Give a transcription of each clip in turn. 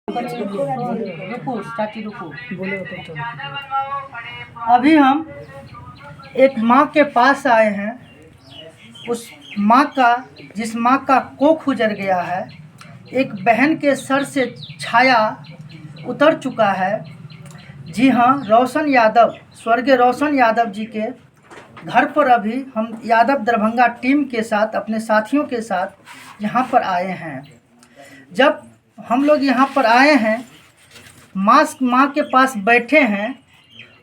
रुको चाची रुको, बोलो तो। अभी हम एक माँ के पास आए हैं। उस माँ का, जिस माँ का कोख उजड़ गया है, एक बहन के सर से छाया उतर चुका है। जी हाँ, रोशन यादव, स्वर्गीय रोशन यादव जी के घर पर अभी हम यादव दरभंगा टीम के साथ, अपने साथियों के साथ यहाँ पर आए हैं। जब हम लोग यहाँ पर आए हैं, माँ के पास बैठे हैं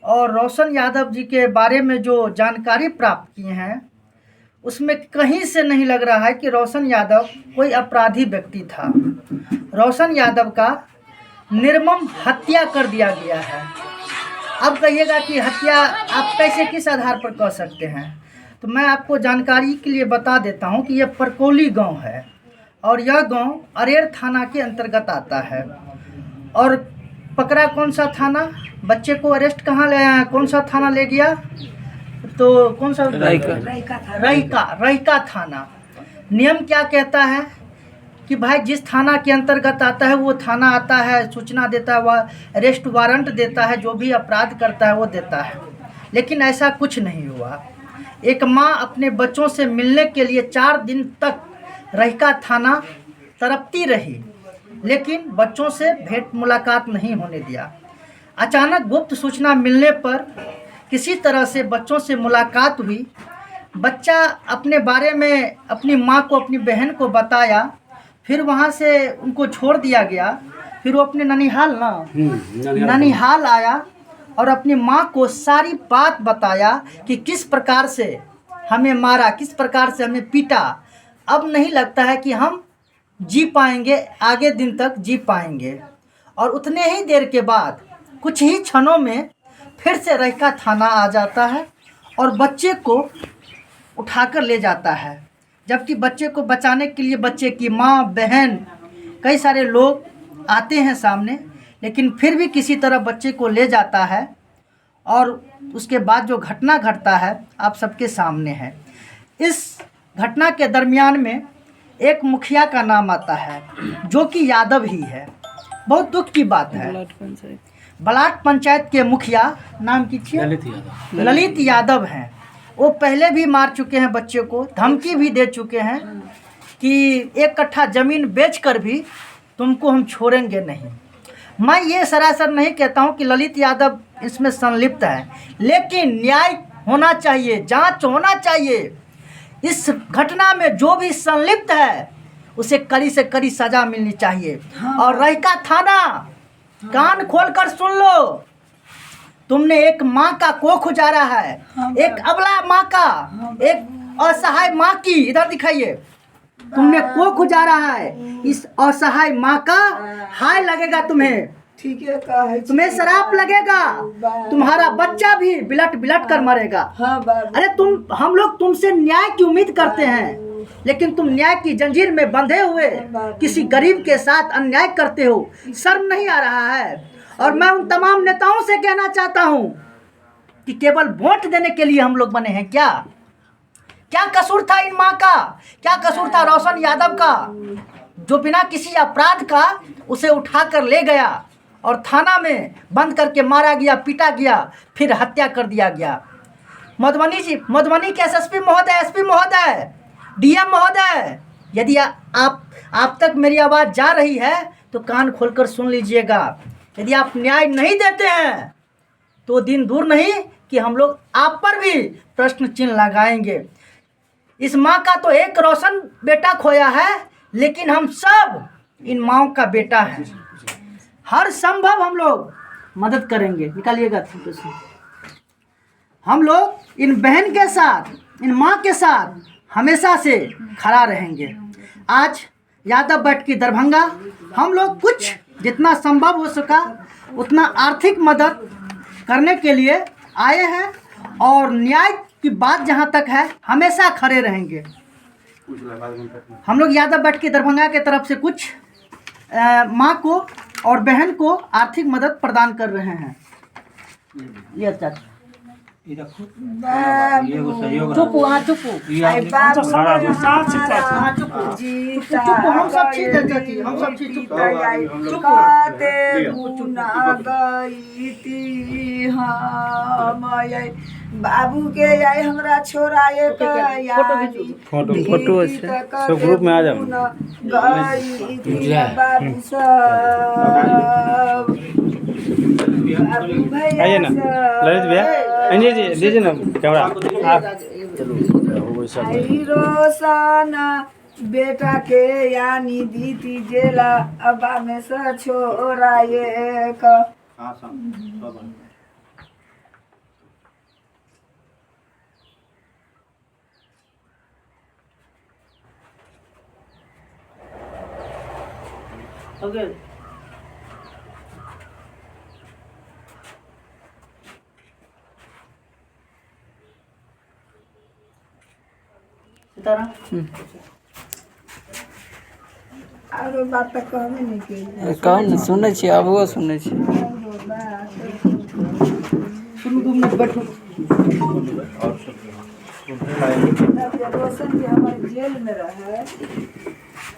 और रोशन यादव जी के बारे में जो जानकारी प्राप्त किए हैं, उसमें कहीं से नहीं लग रहा है कि रोशन यादव कोई अपराधी व्यक्ति था। रोशन यादव का निर्मम हत्या कर दिया गया है। अब कहिएगा कि हत्या आप कैसे, किस आधार पर कह सकते हैं? तो मैं आपको जानकारी के लिए बता देता हूं कि यह परकोली गांव है और यह गांव अरेर थाना के अंतर्गत आता है। और पकड़ा कौन सा थाना, बच्चे को अरेस्ट कहाँ ले, कौन सा थाना ले गया? तो कौन सा? रईका थाना। नियम क्या कहता है कि भाई जिस थाना के अंतर्गत आता है वो थाना आता है, सूचना देता है, वह अरेस्ट वारंट देता है, जो भी अपराध करता है वो देता है। लेकिन ऐसा कुछ नहीं हुआ। एक माँ अपने बच्चों से मिलने के लिए 4 दिन तक रईका थाना तड़पती रही, लेकिन बच्चों से भेंट मुलाकात नहीं होने दिया। अचानक गुप्त सूचना मिलने पर किसी तरह से बच्चों से मुलाकात हुई। बच्चा अपने बारे में अपनी माँ को, अपनी बहन को बताया। फिर वहाँ से उनको छोड़ दिया गया। फिर वो अपने ननिहाल आया और अपनी माँ को सारी बात बताया कि किस प्रकार से हमें मारा, किस प्रकार से हमें पीटा। अब नहीं लगता है कि हम जी पाएंगे, आगे दिन तक जी पाएंगे। और उतने ही देर के बाद, कुछ ही क्षणों में फिर से रईका थाना आ जाता है और बच्चे को उठाकर ले जाता है। जबकि बच्चे को बचाने के लिए बच्चे की माँ, बहन, कई सारे लोग आते हैं सामने, लेकिन फिर भी किसी तरह बच्चे को ले जाता है। और उसके बाद जो घटना घटता है आप सबके सामने है। इस घटना के दरमियान में एक मुखिया का नाम आता है, जो कि यादव ही है। बहुत दुख की बात है। ब्लॉक पंचायत के मुखिया नाम कीजिए, ललित यादव हैं। वो पहले भी मार चुके हैं बच्चे को, धमकी भी दे चुके हैं कि 1 कट्ठा ज़मीन बेचकर भी तुमको हम छोड़ेंगे नहीं। मैं ये सरासर नहीं कहता हूँ कि ललित यादव इसमें संलिप्त है, लेकिन न्याय होना चाहिए, जांच होना चाहिए। इस घटना में जो भी संलिप्त है उसे कड़ी से कड़ी सज़ा मिलनी चाहिए। और रईका थाना, कान खोलकर सुन लो, तुमने एक माँ का कोख उजाड़ा है, एक अबला माँ का, एक असहाय माँ की, इधर दिखाइए, तुमने कोख उजाड़ा है। इस असहाय माँ का हाय लगेगा तुम्हें, ठीक है, तुम्हें शराप लगेगा, तुम्हारा बच्चा भी बिलट बिलट कर मरेगा। अरे हम लोग तुमसे न्याय की उम्मीद करते हैं, लेकिन तुम न्याय की जंजीर में बंधे हुए किसी गरीब के साथ अन्याय करते हो। शर्म नहीं आ रहा है? और मैं उन तमाम नेताओं से कहना चाहता हूं कि केवल वोट देने के लिए हम लोग बने हैं क्या? क्या कसूर था इन माँ का? क्या कसूर था रोशन यादव का, जो बिना किसी अपराध का उसे उठाकर ले गया और थाना में बंद करके मारा गया, पीटा गया, फिर हत्या कर दिया गया? मधुबनी जी, मधुबनी के एसएसपी महोदय, एसपी महोदय, डीएम महोदय, यदि आप तक मेरी आवाज़ जा रही है तो कान खोलकर सुन लीजिएगा। यदि आप न्याय नहीं देते हैं तो दिन दूर नहीं कि हम लोग आप पर भी प्रश्न चिन्ह लगाएंगे। इस माँ का तो एक रोशन बेटा खोया है, लेकिन हम सब इन माँओं का बेटा है। हर संभव हम लोग मदद करेंगे। निकालिएगा, हम लोग इन बहन के साथ, इन माँ के साथ हमेशा से खड़ा रहेंगे। आज यादव बैठ की दरभंगा हम लोग कुछ जितना संभव हो सका उतना आर्थिक मदद करने के लिए आए हैं, और न्याय की बात जहां तक है हमेशा खड़े रहेंगे। हम लोग यादव बैठ की दरभंगा के तरफ से कुछ माँ को और बहन को आर्थिक मदद प्रदान कर रहे हैं। ये चाचा चुप वहाँ चुप चुप हम सब चीज देते थी हम सब चीज चुप बाबू के आई हमरा छोरा एक फोटो अच्छे सब ग्रुप में आ जाओ बाबू सब आइए ना ललित भैया अंजय जी दीजिए ना कैमरा रोसाना बेटा के यानी दीदी जेला अबा में से छोरा एक Okay. सीताराम आरो बात तो कहबे नहीं के कहू ने सुनै छी आबो सुनै छी सुनू 2 मिनट बैठो रोशन जी हमारे जेल में रहे